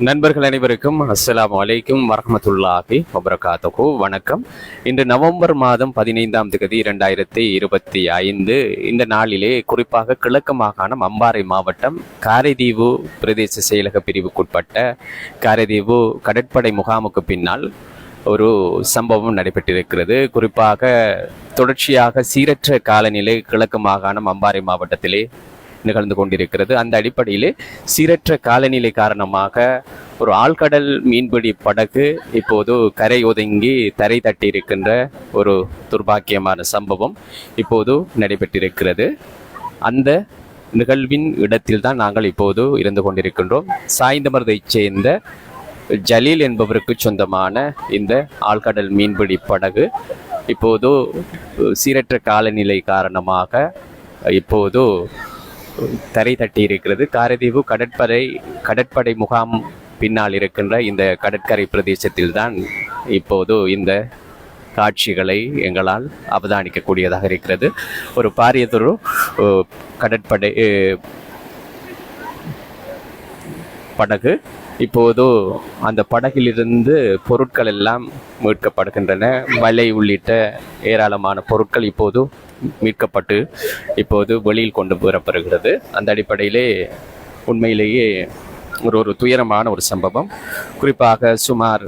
நண்பர்கள் அனைவருக்கும் அஸ்ஸலாமு அலைக்கும் வரஹ்மத்துல்லாஹி வபரகாத்துஹு. வணக்கம். இன்று நவம்பர் மாதம் 15ஆம் தேதி 2025. இந்த நாளிலே குறிப்பாக கிழக்கு மாகாணம் அம்பாறை மாவட்டம் காரைதீவு பிரதேச செயலக பிரிவுக்குட்பட்ட காரைதீவு கடற்படை முகாமுக்கு பின்னால் ஒரு சம்பவம் நடைபெற்றிருக்கிறது. குறிப்பாக தொடர்ச்சியாக சீரற்ற காலநிலை கிழக்கு மாகாணம் அம்பாறை மாவட்டத்திலே நிகழ்ந்து கொண்டிருக்கிறது. அந்த அடிப்படையிலே சீரற்ற காலநிலை காரணமாக ஒரு ஆழ்கடல் மீன்பிடி படகு இப்போது கரை ஒதுங்கி தரை தட்டி இருக்கின்ற ஒரு துர்பாக்கியமான சம்பவம் இப்போது நடைபெற்றிருக்கிறது. அந்த நிகழ்வின் இடத்தில் தான் நாங்கள் இப்போது இருந்து கொண்டிருக்கின்றோம். சாய்ந்தமருதைச் சேர்ந்த ஜலீல் என்பவருக்கு சொந்தமான இந்த ஆழ்கடல் மீன்பிடி படகு இப்போது சீரற்ற காலநிலை காரணமாக இப்போது தரை தட்டி இருக்கிறது. காரைதீவு கடற்படை முகாம் பின்னால் இருக்கின்ற இந்த கடற்கரை பிரதேசத்தில் தான் இப்போது இந்த காட்சிகளை எங்களால் அவதானிக்கக்கூடியதாக இருக்கிறது. ஒரு பாரியதொரு கடற்படை படகு இப்போது அந்த படகிலிருந்து பொருட்கள் எல்லாம் மீட்கப்படுகின்றன. வலை உள்ளிட்ட ஏராளமான பொருட்கள் இப்போது மீட்கப்பட்டு இப்போது வெளியில் கொண்டு வரப்படுகிறது. அந்த அடிப்படையிலே உண்மையிலேயே ஒரு துயரமான ஒரு சம்பவம். குறிப்பாக சுமார்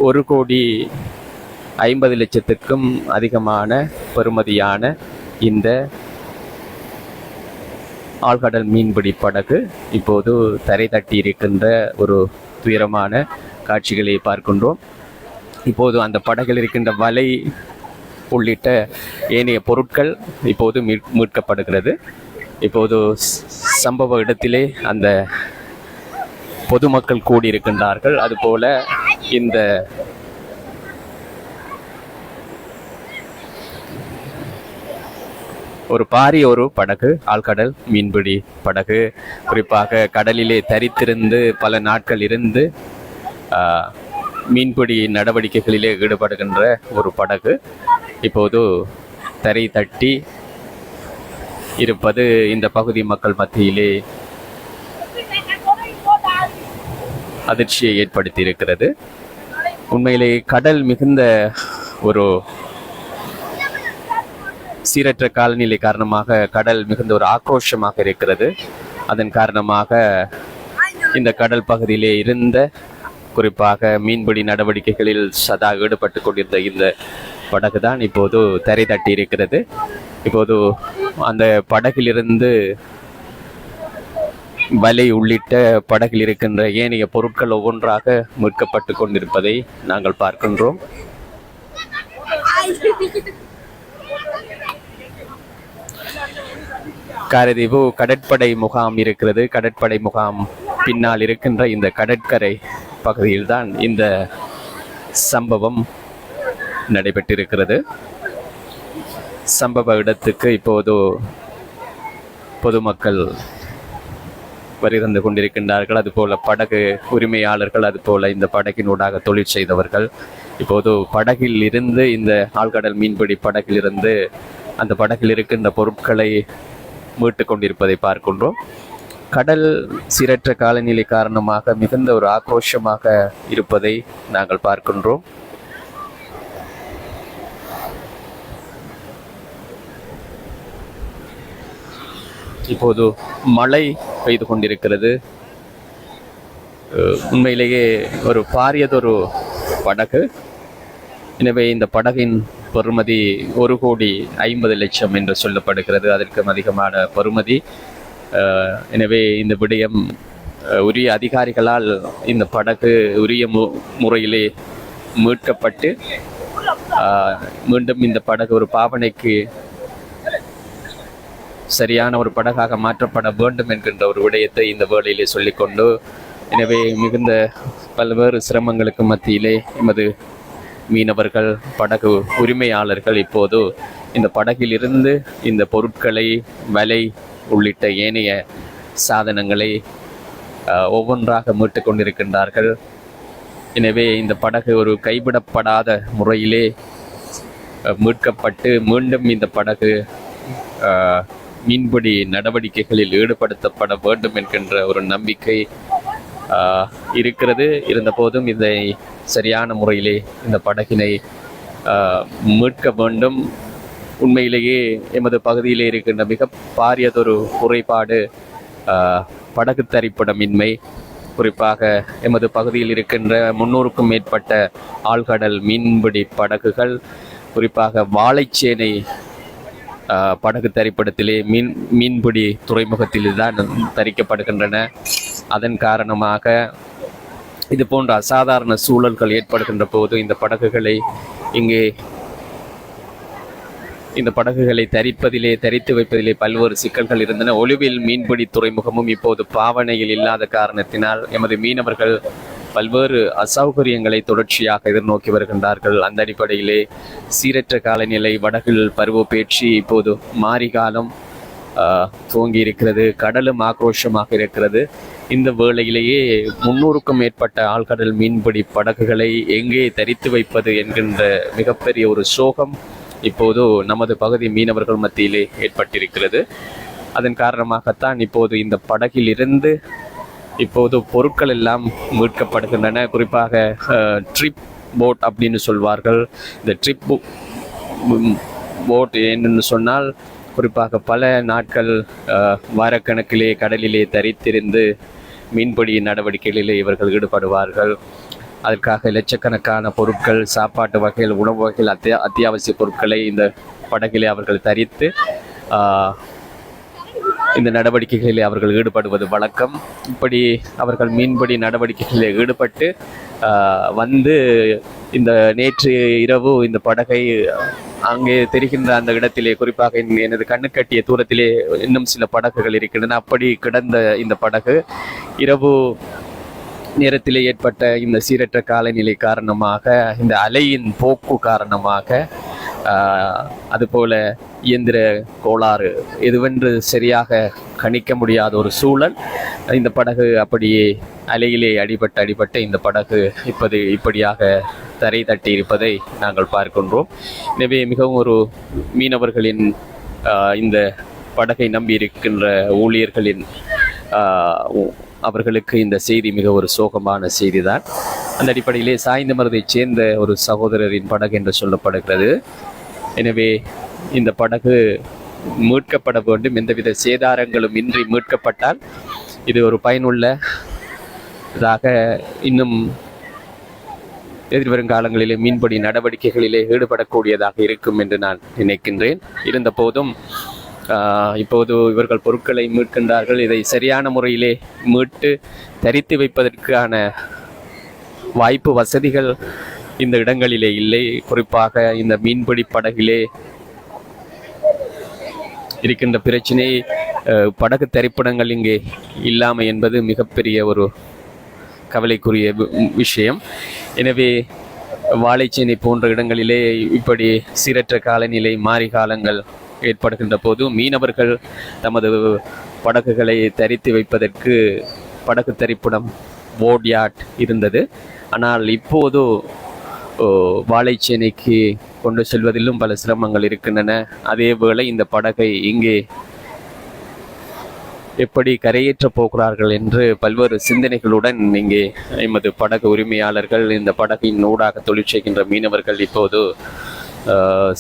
1,50,00,000க்கும் அதிகமான பெறுமதியான இந்த ஆழ்கடல் மீன்பிடி படகு இப்போது தரை தட்டி இருக்கின்ற ஒரு துயரமான காட்சிகளை பார்க்கின்றோம். இப்போது அந்த படகில் இருக்கின்ற வலை உள்ளிட்ட ஏனைய பொருட்கள் இப்போது மீட்கப்படுகிறது. இப்போது சம்பவ இடத்திலே அந்த பொதுமக்கள் கூடியிருக்கின்றார்கள். அதுபோல இந்த ஒரு பாரிய ஒரு படகு, ஆழ்கடல் மீன்பிடி படகு, குறிப்பாக கடலிலே தரித்திருந்து பல நாட்கள் இருந்து மீன்பிடி நடவடிக்கைகளிலே ஈடுபடுகின்ற ஒரு படகு இப்போது தரை தட்டி இருப்பது இந்த பகுதி மக்கள் மத்தியிலே அதிர்ச்சியை ஏற்படுத்தி இருக்கிறது. உண்மையிலே கடல் மிகுந்த ஒரு சீரற்ற காலநிலை காரணமாக கடல் மிகுந்த ஒரு ஆக்ரோஷமாக இருக்கிறது. அதன் காரணமாக இந்த கடல் பகுதியிலே இருந்த குறிப்பாக மீன்பிடி நடவடிக்கைகளில் சதா ஈடுபட்டு கொண்டிருந்த இந்த படகு தான் இப்போது தரை தட்டி இருக்கிறது. இப்போது அந்த படகிலிருந்து வலை உள்ளிட்ட படகில் இருக்கின்ற ஏனைய பொருட்கள் ஒவ்வொன்றாக மீட்கப்பட்டு கொண்டிருப்பதை நாங்கள் பார்க்கின்றோம். காரைதீவு கடற்படை முகாம் இருக்கிறது. கடற்படை முகாம் பின்னால் இருக்கின்ற இந்த கடற்கரை பகுதியில் தான் இந்த சம்பவம் நடைபெற்றிருக்கிறது. சம்பவ இடத்துக்கு இப்போது பொதுமக்கள் வருகந்து கொண்டிருக்கின்றார்கள். அதுபோல படகு உரிமையாளர்கள், அதுபோல இந்த படகினூடாக தொழில் செய்தவர்கள் இப்போது படகில் இருந்து இந்த ஆழ்கடல் மீன்பிடி படகில் இருந்து அந்த படகில் இருக்கின்ற பொருட்களை மீட்டு கொண்டிருப்பதை பார்க்கின்றோம். கடல் சீரற்ற காலநிலை காரணமாக மிகுந்த ஒரு ஆக்ரோஷமாக இருப்பதை நாங்கள் பார்க்கின்றோம். இப்போது மழை பெய்து கொண்டிருக்கிறது. உண்மையிலேயே ஒரு பாரியதொரு படகு. எனவே இந்த படகின் பெறுமதி 1,50,00,000 என்று சொல்லப்படுகிறது. அதற்கும் அதிகமான பெறுமதி. எனவே இந்த விடயம் உரிய அதிகாரிகளால் இந்த படகு உரிய முறையிலே மீட்கப்பட்டு மீண்டும் இந்த படகு ஒரு பாவனைக்கு சரியான ஒரு படகாக மாற்றப்பட வேண்டும் என்கின்ற ஒரு விடயத்தை இந்த வேளையிலே சொல்லிக்கொண்டு, எனவே மிகுந்த பல்வேறு சிரமங்களுக்கு மத்தியிலே எமது மீனவர்கள், படகு உரிமையாளர்கள் இப்போது இந்த படகில் இருந்து இந்த பொருட்களை, வலை உள்ளிட்ட ஏனைய சாதனங்களை ஒவ்வொன்றாக மீட்டு கொண்டிருக்கின்றார்கள். எனவே இந்த படகு ஒரு கைவிடப்படாத முறையிலே மீட்கப்பட்டு மீண்டும் இந்த படகு மீன்பிடி நடவடிக்கைகளில் ஈடுபடுத்தப்பட வேண்டும் என்கின்ற ஒரு நம்பிக்கை இருக்கிறது. இருந்த போதும் இதை சரியான முறையிலே இந்த படகினை மீட்க வேண்டும். உண்மையிலேயே எமது பகுதியிலே இருக்கின்ற மிக பாரியதொரு குறைபாடு படகு தரிப்பிடமின்மை. குறிப்பாக எமது பகுதியில் இருக்கின்ற 300க்கும் மேற்பட்ட ஆழ்கடல் மீன்பிடி படகுகள், குறிப்பாக வாழைச்சேனை படகு தரிப்பிடத்திலே மீன்பிடி துறைமுகத்தில் தான் தரிக்கப்படுகின்றன. அதன் காரணமாக இது போன்ற அசாதாரண சூழல்கள் ஏற்படுகின்ற போது இந்த படகுகளை தரித்து வைப்பதிலே பல்வேறு சிக்கல்கள் இருந்தன. ஒலுவில் மீன்பிடி துறைமுகமும் இப்போது பாவனையில் இல்லாத காரணத்தினால் எமது மீனவர்கள் பல்வேறு அசௌகரியங்களை தொடர்ச்சியாக எதிர்நோக்கி வருகின்றார்கள். அந்த அடிப்படையிலே சீரற்ற காலநிலை, வடகில் பருவப்பேட்சி, இப்போது மாரிகாலம் துவங்கி இருக்கிறது. கடலும் ஆக்ரோஷமாக இருக்கிறது. இந்த வேளையிலேயே 300க்கும் மேற்பட்ட ஆழ்கடல் மீன்பிடி படகுகளை எங்கே தரித்து வைப்பது என்கின்ற மிகப்பெரிய ஒரு சோகம் இப்போது நமது பகுதி மீனவர்கள் மத்தியிலே ஏற்பட்டிருக்கிறது. அதன் காரணமாகத்தான் இப்போது இந்த படகில் இருந்து இப்போது பொருட்கள் எல்லாம் மீட்கப்படுகின்றன. குறிப்பாக ட்ரிப் போட் அப்படின்னு சொல்வார்கள். இந்த ட்ரிப் போட் என்னென்னு சொன்னால், குறிப்பாக பல நாட்கள் வாரக்கணக்கிலே கடலிலே தரித்திருந்து மீன்பிடி நடவடிக்கைகளிலே இவர்கள் ஈடுபடுவார்கள். அதற்காக லட்சக்கணக்கான பொருட்கள், சாப்பாட்டு வகைகள், உணவு வகைகள், அத்தியாவசிய பொருட்களை இந்த படகிலே அவர்கள் தரித்து இந்த நடவடிக்கைகளில் அவர்கள் ஈடுபடுவது வழக்கம். இப்படி அவர்கள் மீன்பிடி நடவடிக்கைகளில் ஈடுபட்டு வந்து இந்த நேற்று இரவு இந்த படகை அங்கே தெரிகின்ற அந்த இடத்திலே, குறிப்பாக எனது கண்ணு கட்டிய தூரத்திலே இன்னும் சில படகுகள் இருக்கின்றன. அப்படி கிடந்த இந்த படகு இரவு நேரத்திலே ஏற்பட்ட இந்த சீரற்ற காலநிலை காரணமாக, இந்த அலையின் போக்கு காரணமாக, அதுபோல இயந்திர கோளாறு எதுவென்று சரியாக கணிக்க முடியாத ஒரு சூழல், இந்த படகு அப்படியே அலையிலே அடிபட்டு இந்த படகு இப்படியாக தரை தட்டி இருப்பதை நாங்கள் பார்க்கின்றோம். எனவே மிகவும் ஒரு மீனவர்களின் இந்த படகை நம்பி இருக்கின்ற ஊழியர்களின் அவர்களுக்கு இந்த செய்தி மிக ஒரு சோகமான செய்தி தான். அந்த அடிப்படையிலே சாய்ந்தமருதைச் சேர்ந்த ஒரு சகோதரரின் படகு என்று சொல்லப்படுகிறது. எனவே இந்த படகு மீட்கப்பட வேண்டும். எந்தவித சேதாரங்களும் இன்றி மீட்கப்பட்டால் இது ஒரு பயனுள்ளதாக இன்னும் எதிர்வரும் காலங்களிலே மீன்பிடி நடவடிக்கைகளிலே ஈடுபடக்கூடியதாக இருக்கும் என்று நான் நினைக்கின்றேன். இருந்த போதும் இப்போது இவர்கள் பொருட்களை மீட்கின்றார்கள். இதை சரியான முறையிலே மீட்டு தரித்து வைப்பதற்கான வாய்ப்பு, வசதிகள் இந்த இடங்களிலே இல்லை. குறிப்பாக இந்த மீன்பிடி படகிலே இருக்கின்ற பிரச்சினை படகு தரிப்பிடங்கள் இங்கே இல்லாமை என்பது மிகப்பெரிய ஒரு கவலைக்குரிய விஷயம். எனவே வாழைச்சேனை போன்ற இடங்களிலே இப்படி சீரற்ற காலநிலை, மாறி காலங்கள் ஏற்படுகின்ற போது மீனவர்கள் தமது படகுகளை தரித்து வைப்பதற்கு படகு தரிப்பிடம் போட்யாட் இருந்தது. ஆனால் இப்போது வாழைச்சேனைக்கு கொண்டு செல்வதிலும் பல சிரமங்கள் இருக்கின்றன. அதேவேளை இந்த படகை இங்கே எப்படி கரையேற்றப் போகிறார்கள் என்று பல்வேறு சிந்தனைகளுடன் இங்கே எமது படகு உரிமையாளர்கள், இந்த படகின் ஊடாக தொழில் செய்கின்ற மீனவர்கள் இப்போது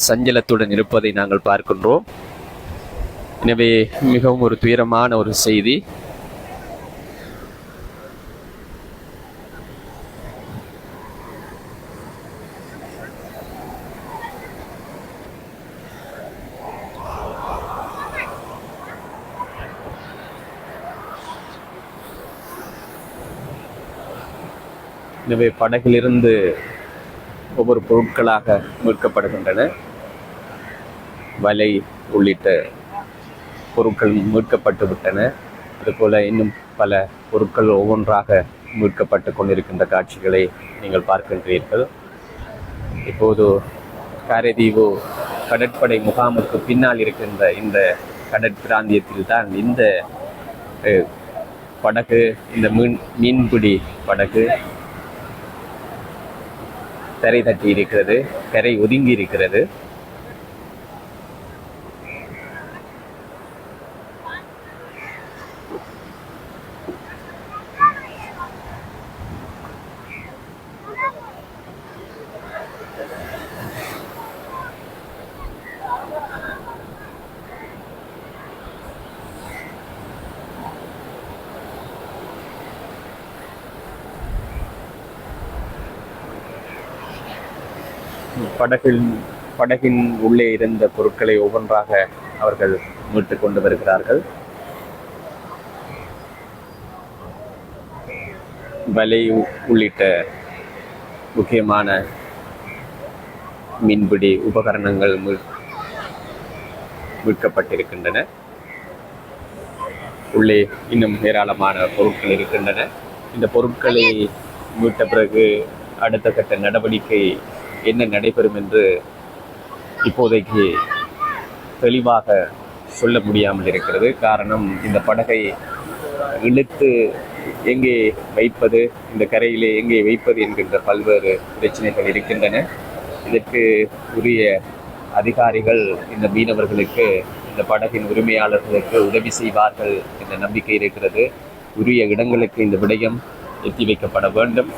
சஞ்சலத்துடன் இருப்பதை நாங்கள் பார்க்கின்றோம். எனவே மிகவும் ஒரு துயரமான ஒரு செய்தி. எனவே படகிலிருந்து ஒவ்வொரு பொருட்களாக மீட்கப்படுகின்றன. வலை உள்ளிட்ட பொருட்கள் மீட்கப்பட்டு விட்டன. அதுபோல இன்னும் பல பொருட்கள் ஒவ்வொன்றாக மீட்கப்பட்டு கொண்டிருக்கின்ற காட்சிகளை நீங்கள் பார்க்கின்றீர்கள். இப்போது காரைதீவு கடற்படை முகாமுக்கு பின்னால் இருக்கின்ற இந்த கடற்பிராந்தியத்தில் தான் இந்த படகு, இந்த மீன்பிடி படகு தரை தட்டி இருக்கிறது, கரை ஒதுங்கி இருக்கிறது. படகில் படகின் உள்ளே இருந்த பொருட்களை ஒவ்வொன்றாக அவர்கள் மீட்டு கொண்டு வருகிறார்கள். வலை உள்ளிட்ட முக்கியமான மீன்பிடி உபகரணங்கள் மீட்கப்பட்டிருக்கின்றன. உள்ளே இன்னும் ஏராளமான பொருட்கள் இருக்கின்றன. இந்த பொருட்களை மீட்ட பிறகு அடுத்த கட்ட நடவடிக்கை என்ன நடைபெறும் என்று இப்போதைக்கு தெளிவாக சொல்ல முடியாமல் இருக்கிறது. காரணம், இந்த படகை இழுத்து எங்கே வைப்பது, இந்த கரையிலே எங்கே வைப்பது என்கின்ற பல்வேறு பிரச்சனைகள் இருக்கின்றன. இதற்கு உரிய அதிகாரிகள் இந்த மீனவர்களுக்கு, இந்த படகின் உரிமையாளர்களுக்கு உதவி செய்வார்கள் என்ற நம்பிக்கை இருக்கிறது. உரிய இடங்களுக்கு இந்த விடயம் எத்தி வைக்கப்பட வேண்டும்.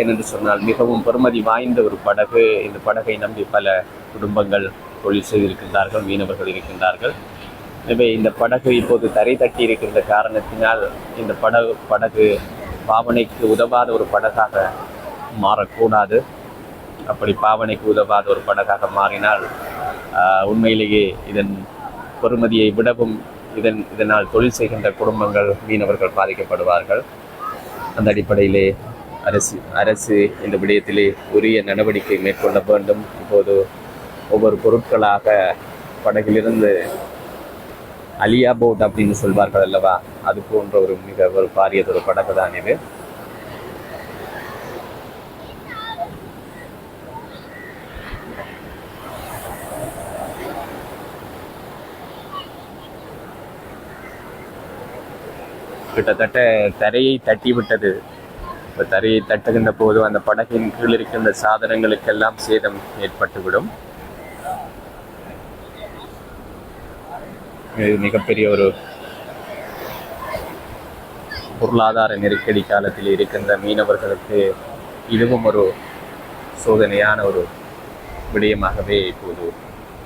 ஏனென்று சொன்னால் மிகவும் பெருமதி வாய்ந்த ஒரு படகு. இந்த படகை நம்பி பல குடும்பங்கள் தொழில் செய்திருக்கின்றார்கள், மீனவர்கள் இருக்கின்றார்கள். எனவே இந்த படகு இப்போது தரை தட்டி இருக்கின்ற காரணத்தினால் இந்த படகு பாவனைக்கு உதவாத ஒரு படகாக மாறக்கூடாது. அப்படி பாவனைக்கு உதவாத ஒரு படகாக மாறினால் உண்மையிலேயே இதன் பெறுமதியை விடவும் இதனால் தொழில் செய்கின்ற குடும்பங்கள், மீனவர்கள் பாதிக்கப்படுவார்கள். அந்த அடிப்படையிலே அரசு இந்த விடயத்திலே உரிய நடவடிக்கை மேற்கொள்ள வேண்டும். இப்போது ஒவ்வொரு பொருட்களாக படகிலிருந்து அலியா போட் அப்படின்னு சொல்வார்கள் அல்லவா, அது போன்ற ஒரு மிக பாரியதொரு படகு தான் இது. கிட்டத்தட்ட தரையை தட்டி விட்டது. இப்போ தரையை தட்டுகின்ற போது அந்த படகின் கீழ் இருக்கின்ற சாதனங்களுக்கெல்லாம் சேதம் ஏற்பட்டுவிடும். இது மிகப்பெரிய ஒரு பொருளாதார நெருக்கடி காலத்தில் இருக்கின்ற மீனவர்களுக்கு இதுவும் ஒரு சோதனையான ஒரு விடயமாகவே இப்போது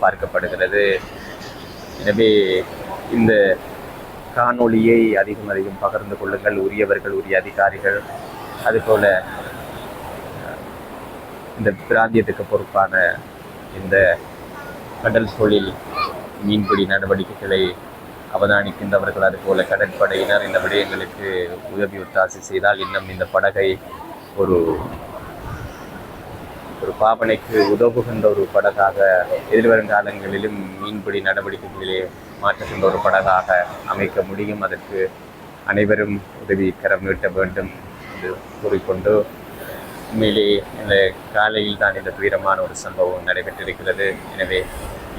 பார்க்கப்படுகிறது. எனவே இந்த காணொளியை அதிகம் பகிர்ந்து கொள்ளுங்கள். உரியவர்கள், உரிய அதிகாரிகள், அதுபோல இந்த பிராந்தியத்துக்கு பொறுப்பான இந்த கடல் தொழில் மீன்பிடி நடவடிக்கைகளை அவதானிக்கின்றவர்கள், அதுபோல கடற்படையினர் இந்த விடயங்களுக்கு உதவி ஒத்தாசை செய்தால் இன்னும் இந்த படகை ஒரு பாவனைக்கு உதவுகின்ற ஒரு படகாக எதிர்வரும் காலங்களிலும் மீன்பிடி நடவடிக்கைகளிலே மாற்றுகின்ற ஒரு படகாக அமைக்க முடியும். அதற்கு அனைவரும் உதவி கரம் நீட்ட வேண்டும் என்று கூறிக்கொண்டு, உண்மையிலேயே இந்த காலையில் தான் இந்த துயரமான ஒரு சம்பவம் நடைபெற்றிருக்கிறது. எனவே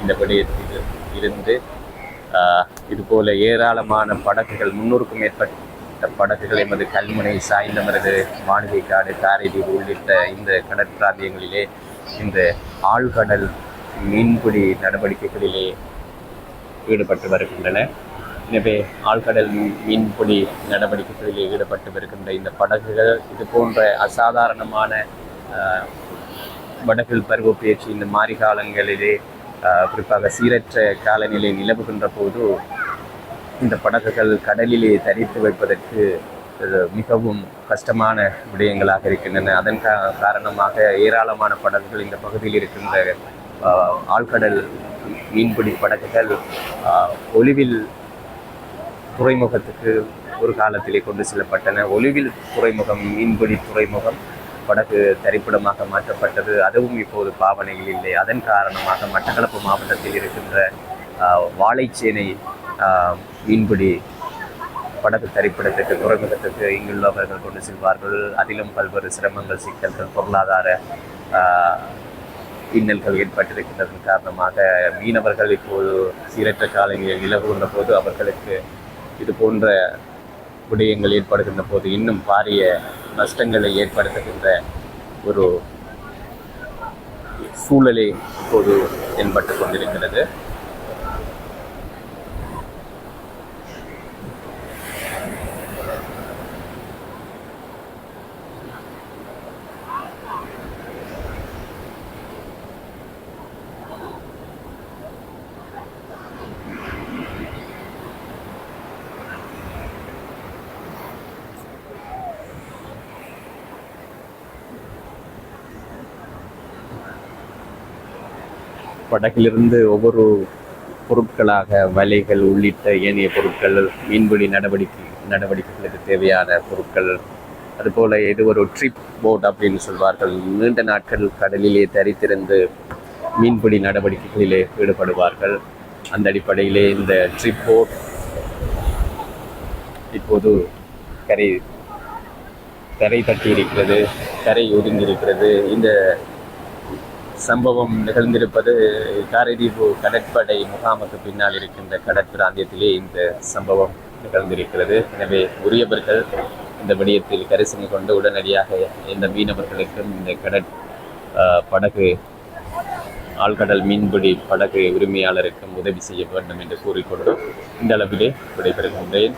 இந்த விடயத்தில் இருந்து இதுபோல ஏராளமான படகுகள், 300க்கும் மேற்பட்ட படகுகள் எமது கல்முனை, சாய்ந்தமரது, மாளிகைக்காடு, காரைதீவு உள்ளிட்ட இந்த கடற்பிராந்தியங்களிலே இந்த ஆழ்கடல் மீன்பிடி நடவடிக்கைகளிலே ஈடுபட்டு வருகின்றன. எனவே ஆழ்கடல் மீன்பிடி நடவடிக்கைகளிலே ஈடுபட்டு வருகின்ற இந்த படகுகள் இது போன்ற அசாதாரணமான வடகில் பருவப்பெயர்ச்சி இந்த மாரி காலங்களிலே குறிப்பாக சீரற்ற காலநிலை நிலவுகின்ற போது இந்த படகுகள் கடலிலே தரித்து வைப்பதற்கு மிகவும் கஷ்டமான விடயங்களாக இருக்கின்றன. அதன் காரணமாக ஏராளமான படகுகள் இந்த பகுதியில் இருக்கின்ற ஆழ்கடல் மீன்பிடி படகுகள் ஒலிவில் துறைமுகத்துக்கு ஒரு காலத்திலே கொண்டு செல்லப்பட்டன. ஒலிவில் துறைமுகம், மீன்பிடி துறைமுகம் படகு தரிப்பிடமாக மாற்றப்பட்டது. அதுவும் இப்போது பாவனையில் இல்லை. அதன் காரணமாக மட்டக்களப்பு மாவட்டத்தில் இருக்கின்ற வாழைச்சேனை மீன்பிடி படகு தரிப்பிடத்துக்கு, துறைமுகத்துக்கு இங்குள்ளவர்கள் கொண்டு செல்வார்கள். அதிலும் பல்வேறு சிரமங்கள், சிக்கல்கள், பொருளாதார இன்னல்கள் ஏற்பட்டிருக்கின்றதன் காரணமாக மீனவர்கள் இப்போது சீரற்ற காலங்களில் நிலவுகின்ற போது அவர்களுக்கு இது போன்ற விடயங்கள் ஏற்படுகின்ற போது இன்னும் பாரிய நஷ்டங்களை ஏற்படுத்துகின்ற ஒரு சூழலே இப்போது தென்பட்டு கொண்டிருக்கிறது. படகிலிருந்து ஒவ்வொரு பொருட்களாக வலைகள் உள்ளிட்ட ஏனைய பொருட்கள், மீன்பிடி நடவடிக்கைகளுக்கு தேவையான பொருட்கள், அதுபோல் இது ஒரு ட்ரிப் போட் அப்படின்னு சொல்வார்கள். நீண்ட நாட்கள் கடலிலே தரித்திருந்து மீன்பிடி நடவடிக்கைகளிலே ஈடுபடுவார்கள். அந்த அடிப்படையிலே இந்த ட்ரிப் போட் இப்போது கரை தட்டி இருக்கிறது, கரை ஒதுங்கியிருக்கிறது. இந்த சம்பவம் நிகழ்ந்திருப்பது காரைதீவு கடற்படை முகாமுக்கு பின்னால் இருக்கின்ற கடற்பிராந்தியத்திலே இந்த சம்பவம் நிகழ்ந்திருக்கிறது. எனவே உரியவர்கள் இந்த விடயத்தில் கரிசனை கொண்டு உடனடியாக இந்த மீனவர்களுக்கும் இந்த படகு ஆழ்கடல் மீன்பிடி படகு உரிமையாளருக்கும் உதவி செய்ய வேண்டும் என்று கூறிக்கொண்டு இந்த அளவிலே விடைபெறுகின்றேன்.